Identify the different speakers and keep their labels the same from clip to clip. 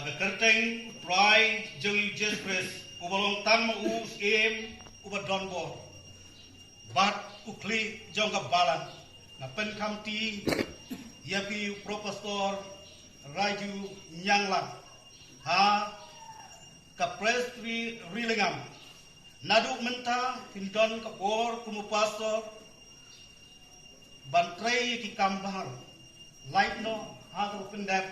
Speaker 1: aga kerteng try jeng jespres ubalong tan mo us em uba donbor bat ukli jong ka balan na pen kamti yapi profesor Raju Nyanglang ha ka prestri rilingam nadu menta pindon ka por kumu pastor bantrei ki kambar light no ha pendap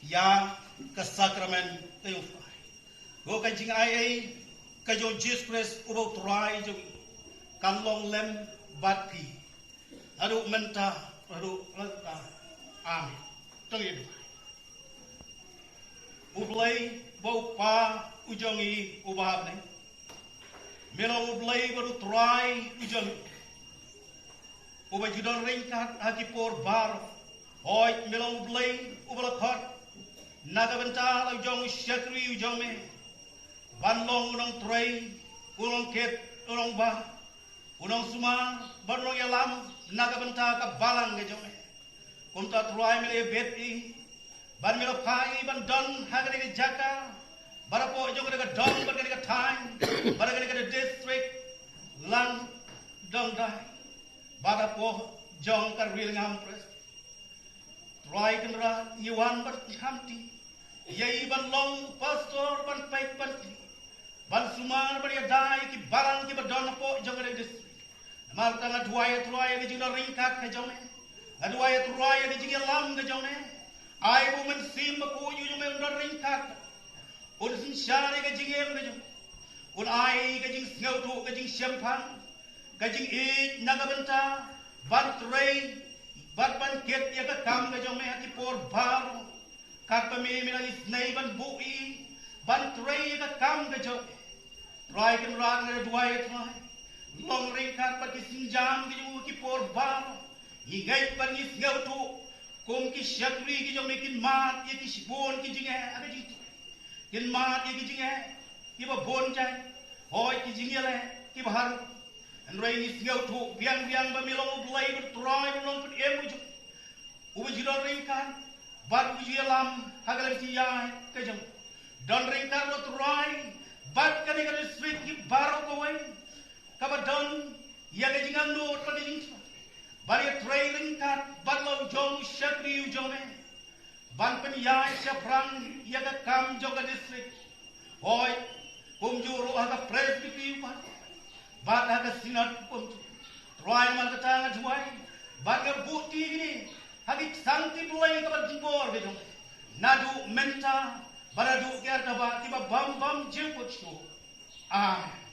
Speaker 1: ya ke sakramen tayong fai go kan jing ai ka jo Jesus Christ ubo try jo kanlong lem batpi adu menta adu lata amin tangi ublay bau pa ujongi ubahab ne melo ublay baru try ujongi ubay judon ringkat haki por bar hoy melo ublay ubala khot naga benta ujong syakri ujong me banlong unong tray unong ket unong ba unong suma banlong yalam naga benta ka balang ge jong me kunta try mele beti ban melo pai ban don hagane ge jaka barapo jong ge dong ban ge time ban ge district lang dong dai barapo jong ka real ngam pres try kendra yuan ban hamti yai ban long pastor ban paik ban ban sumar ban yadai ki balang ki badon po jong ge district mal tanga duaya truaya ge jing ringkat ke jong ne duaya truaya ge jing lam ge jong ne ai bu men sim ko yu jong men ringkat un sin share ge jing em ge jong un ai ge jing ngau tu ge jing champagne ge jing e naga benta ban trei ban ket ya ka kam ge jong me ki por bar ka pa me na is nei ban bui ban trei ya ka kam ge jong try kan ran ge duaya try long ringkat pa ki sinjam ge jong ki por bar ni ngai pan is ngau tu kum ki syakri ki jong mekin mat ye ki sibon ki jinge aga jitu kin mat ye ki jinge ki ba bon jai hoy ki jinge le ki bahar an rei ni ngau tu biang ba milong blai ba try long put em uju ubu jiro ringkan bar uju lam hagal ki ya ke jong don ringkan lo try bat ka ni ga street ki baro ko wai ka ba don ya ga jingam no pa ki jing bari trailing kat badlo jong syakri jong me ban pen ya syafrang ya ka kam jong district hoy kum juru aga presbytery pa bat aga sinat kum try man ka tanga juai bat ga buti ni hagi santi bulai ka bat bor be jong nadu menta baradu ker ta ba ki ba bam jemput shu amen.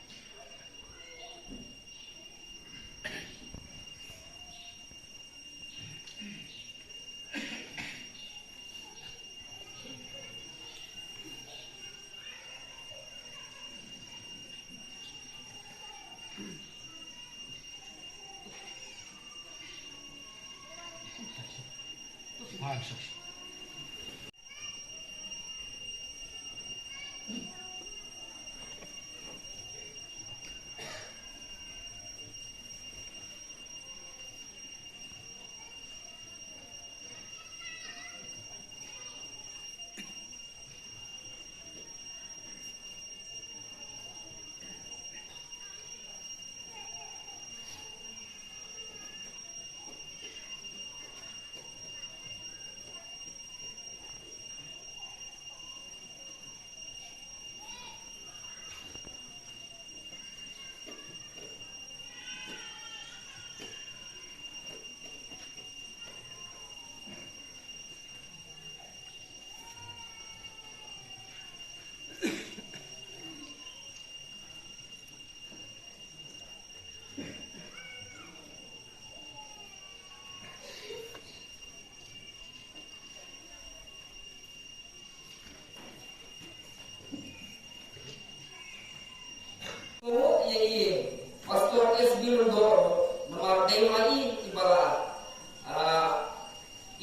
Speaker 2: Pastor SB Lundoro memartai mai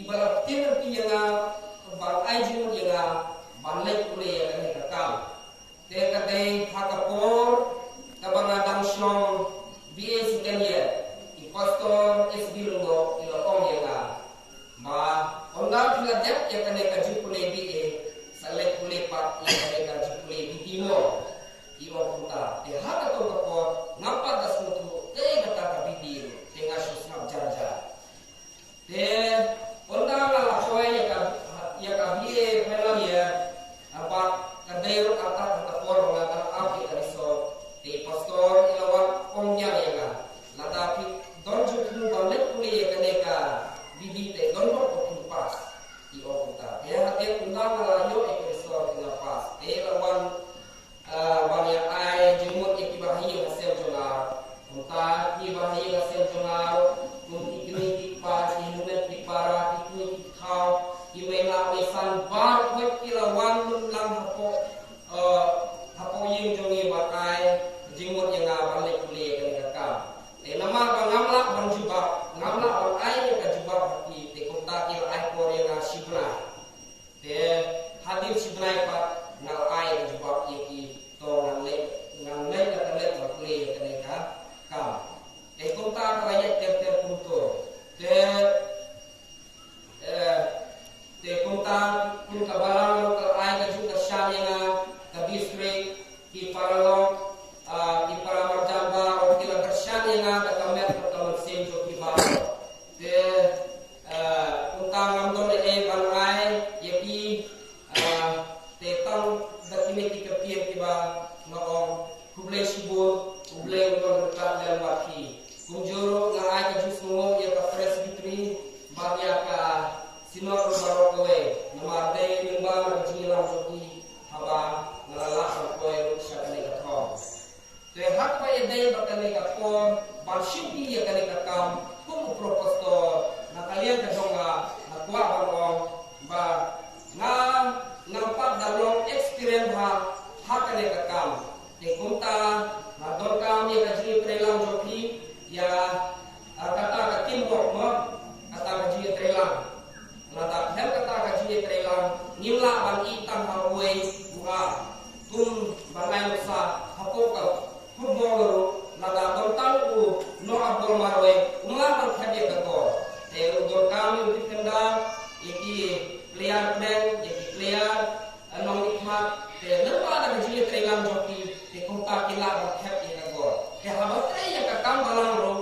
Speaker 2: ibarat tiada pianga bal aiju yang balai kule yang kakam tekadeng hakapor kabangadang syong BS Kenya Pastor SB Lundoro ilokong yang ma ondar pila dep yang kene kaju kule BA salek kahie pela ya apa kadero atak tapor ngata api kariso te pastor ilawan omnya ya lata pi don ju balik kuli kaneka bibite don ko pas i oputa ya hate undang ala yo ekriso ina pas te lawan banyak ai jumut ikibahi hasil jonar unta ibahi hasil jonar unti kini pas inumet dipara ikni kau imena mesan bar wet kilawan lang hapo ying jongi bakai jumut yang balik kuli kaneka te nama ngamla bang jubah ngamla bang ai ka jubah ki te kunta ki ai por yang sibna te hadir sibna pa ngal ai ka jubah ki to ngang le ka le ka kli kaneka ka te kunta ka ayat ter punto te kunta barang ka ai ka juga syarianga ka distrik ki paralog di para marjamba o kila kersyanianga ka kamet ka kamat senjo ki ba te kunta ngamdon e bangai yaki te tang dakime ki kapien ki ba ngong kublai sibul kublai ngong ka dan waki kunjuro ngai ka jusmo ya ka presbytery banyak ka sinor barokowe namade nimba jilang joki haba ngalala kowe syakane ka thong te hak pa ede bakane ka por balshipi ya kane ka kam kum propostor na kalian ka jonga na kwa barong ba nampak dalam experience hakane ka kam te kunta na don kam ya ka jini prelang joki ya kata ka timbok mo kata ka jini prelang na ta hel kata ka jini prelang nimla ban itang hawe buka tum bangai sa hapoka football naga tentang no abdul marwe ngapa khade kato te udor kami dikenda iki player plan iki player anong ikmat te lepa ada jili trelang joki te kota kila khade kato te habatre ya kakam balang ro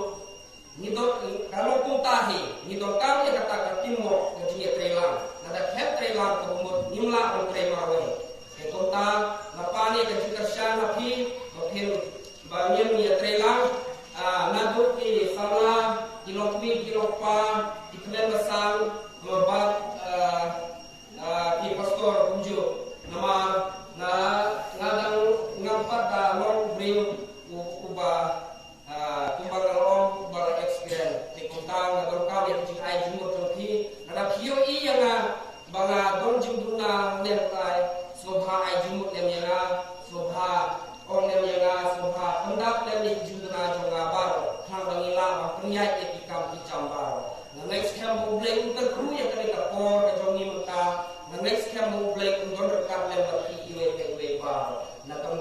Speaker 2: nidor kalau kuntahi nidor kami kata katimo jili trelang nada khade trelang ko nimla on tremarwe te kota napani ka jikarsana phi mophin banyak ya trelang naduk ki sana kilokwi kilokpa iklen besar membuat ki pastor kunju nama ngadang ngampat da long bring uba kumbang long bar experience di kota ngadang kau yang jing ai jumur tongki nada kio i yang banga don jumduna nentai sobha ai jumur yang sobha ong nem yang sobha pendak dan ni jumduna jonga baro khang bangila bang penyai ki kam ki chambaro na next time mo bleng unter kru ya kani ka por ka jongi muta na next time mo bleng unter ka le ba ki iwe pe baro na kam